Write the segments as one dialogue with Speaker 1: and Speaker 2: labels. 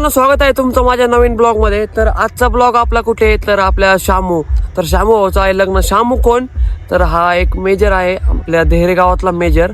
Speaker 1: मित्रांनो, स्वागत आहे तुमचं माझ्या नवीन ब्लॉग मध्ये। तर आजचा ब्लॉग आपला कुठे तर आपल्या शामू भाऊचा आहे लग्न। शामू कोण तर हा एक मेजर आहे आपल्या देहरे गावातला मेजर।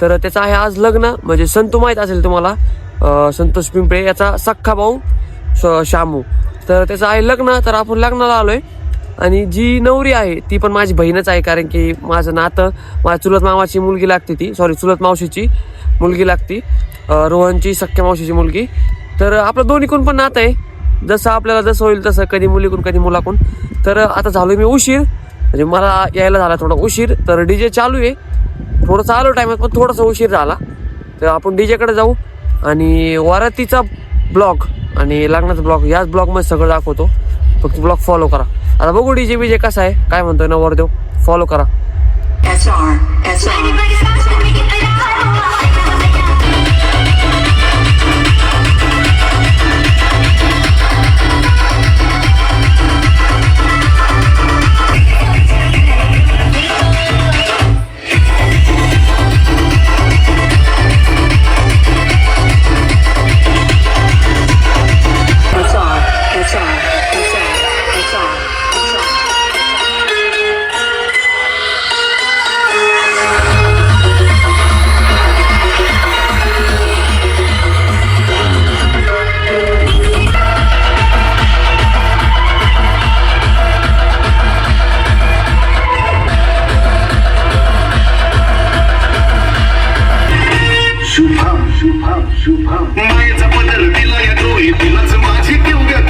Speaker 1: तर त्याचा आहे आज लग्न। म्हणजे संतू माहित असेल तुम्हाला, संतोष पिंपळे याचा सख्खा भाऊ शामू। तर त्याचं आहे लग्न, तर आपण लग्नाला आलोय। आणि जी नवरी आहे ती पण माझी बहीणच आहे, कारण की माझं नातं माझ्या चुलत मामाची मुलगी लागते, ती चुलत मावशीची मुलगी लागती, रोहनची सख्या मावशीची मुलगी। तर आपलं दोन्हीकडून पण नातं आहे, जसं आपल्याला जसं होईल तसं, कधी मुलीकडून कधी मुलाकडून। तर आता झालोय मी उशीर, म्हणजे मला यायला झाला थोडा उशीर। तर डीजे चालू आहे, थोडंसं आलो टायमात पण थोडासा उशीर झाला। तर आपण डीजेकडे जाऊ आणि वरातीचा ब्लॉग आणि लग्नाचा ब्लॉग याच ब्लॉगमध्ये सगळं दाखवतो। फक्त ब्लॉग फॉलो करा। आता बघू डीजे बीजे कसा आहे, काय म्हणतोय नवरदेव, फॉलो करा।
Speaker 2: मायेचा पदर दिला या डोळी दिलाच माझी किवड्या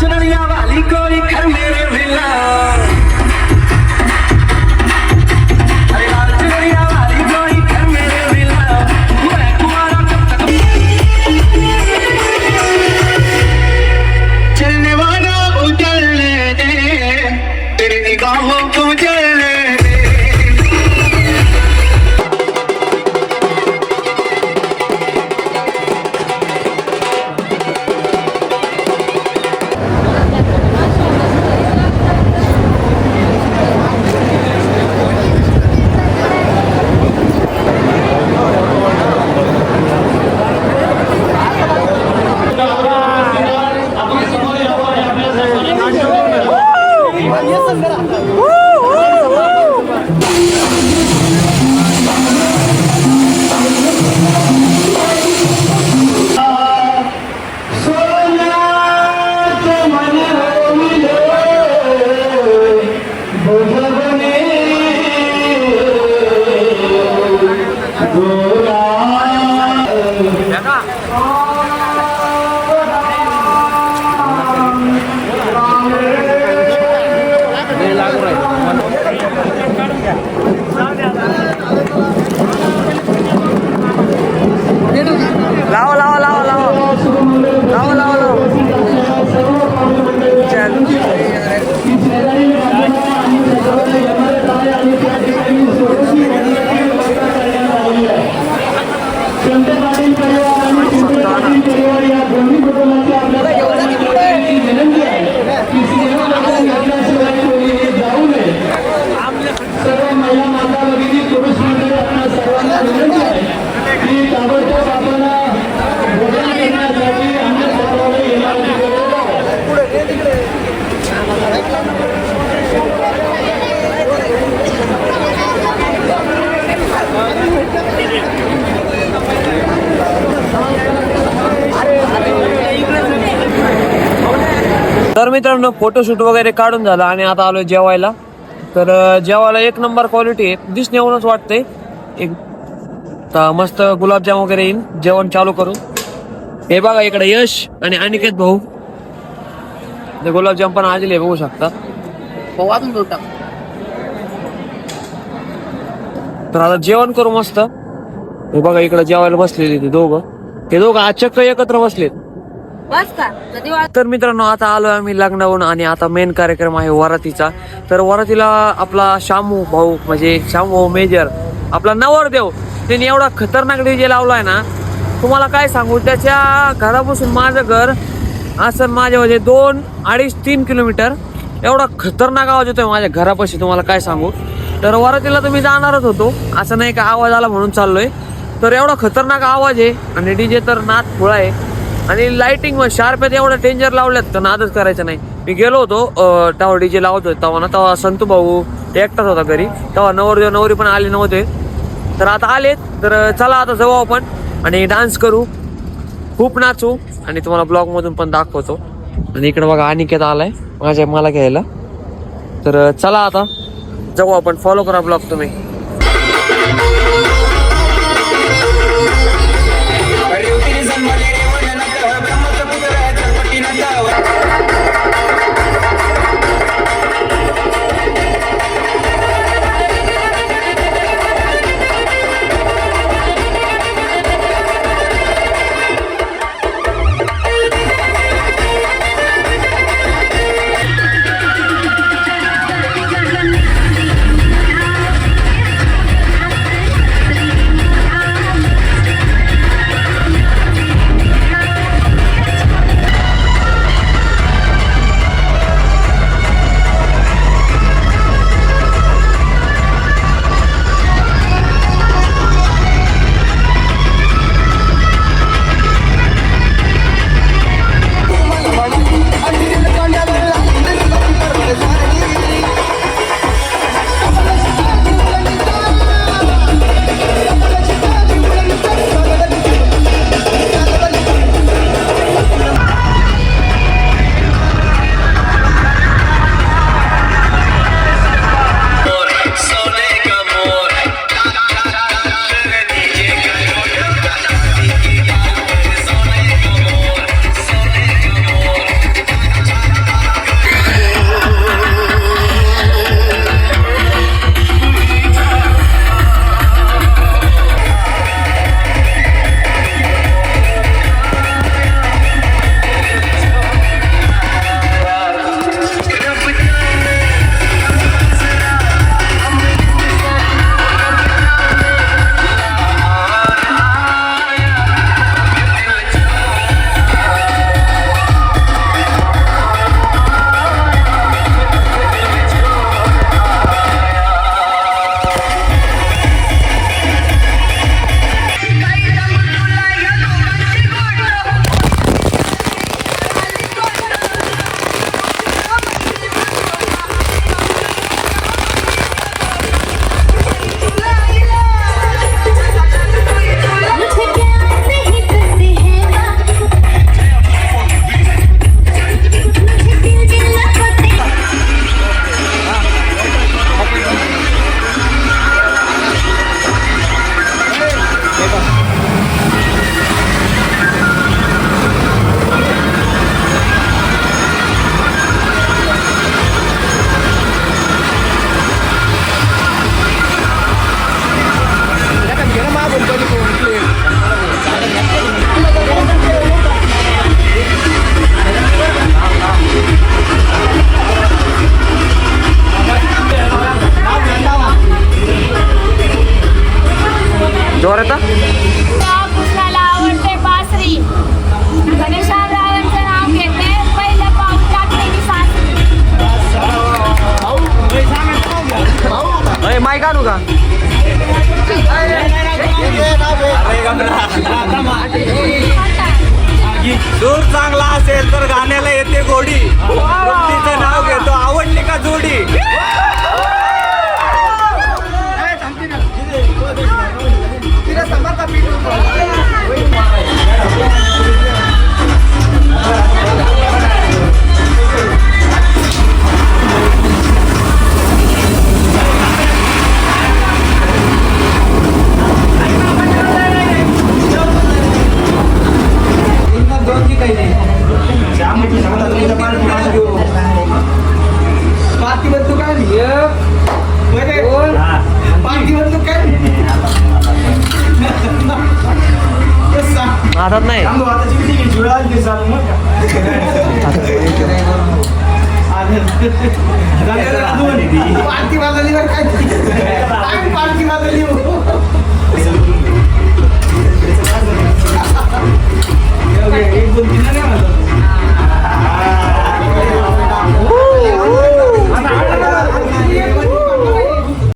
Speaker 2: चुनरिया वाली कोई घर मेरे विला, अरे लाल चुनरिया वाली कोई घर मेरे विला, मैं कुंवारा कब तक चलने वाला उजलने दे, तेरी निगाहों को जलने दे।
Speaker 1: लाओ लाओ लाओ लाओ लाओ लाओ लाओ तर मित्रांनो, फोटोशूट वगैरे काढून झालं आणि आता आलोय जेवायला। तर जेवायला एक नंबर क्वालिटी आहे, दिसण्यावरूनच वाटतंय। एक मस्त गुलाबजाम वगैरे येईन, जेवण चालू करू। हे बघा इकडे यश आणि अनिकेत भाऊ, ते गुलाबजाम पण आलेले बघू शकता। तर आता जेवण करू मस्त। हे बघा इकडे जेवायला बसलेले ते दोघं आज चक्क एकत्र बसलेत। तर मित्रांनो, आता आलोय आम्ही लग्नावरून आणि आता मेन कार्यक्रम आहे वरातीचा। तर वरातीला आपला शामू भाऊ, म्हणजे शामू भाऊ मेजर, आपला नवरदेव, त्यांनी एवढा खतरनाक डीजे लावलाय ना, तुम्हाला काय सांगू। त्याच्या घरापासून माझं घर असं माझ्या म्हणजे 2, 2.5, 3 किलोमीटर एवढा खतरनाक आवाज येतोय माझ्या घरापाशी, तुम्हाला काय सांगू. तर वरातीला तर मी जाणारच होतो, असं नाही का आवाज आला म्हणून चाललोय. तर एवढा खतरनाक आवाज आहे आणि डीजे तर नाद खुळा आहे. आणि लाइटिंग शार्प आहेत, एवढं डेंजर लावल्यात तर नादच करायचं नाही. मी गेलो होतो तेव्हा डीजे लावत होतो तेव्हा संतू भाऊ ते एकटाच होता घरी, तेव्हा नवरदेव नवरी पण आले नव्हते. तर आता आलेत, तर चला आता जाऊ आपण आणि डान्स करू, खूप नाचू आणि तुम्हाला ब्लॉग मधून पण दाखवतो. आणि इकडे बघा अनिकेत आलाय मला घ्यायला. तर चला आता जाऊ आपण, फॉलो करा ब्लॉग तुम्ही. जोरात
Speaker 3: कृष्णाला आवडते बासरी. गणेशरावांचं नाव घेते, पहिलं पाऊल टाकलेली सासरी.
Speaker 1: माईक आणू का?
Speaker 4: सूर चांगला असेल तर गाण्याला येते गोडी. तिचं नाव घेतो आवडली का जोडी.
Speaker 1: हातात नाही
Speaker 4: पार्टी वाजवली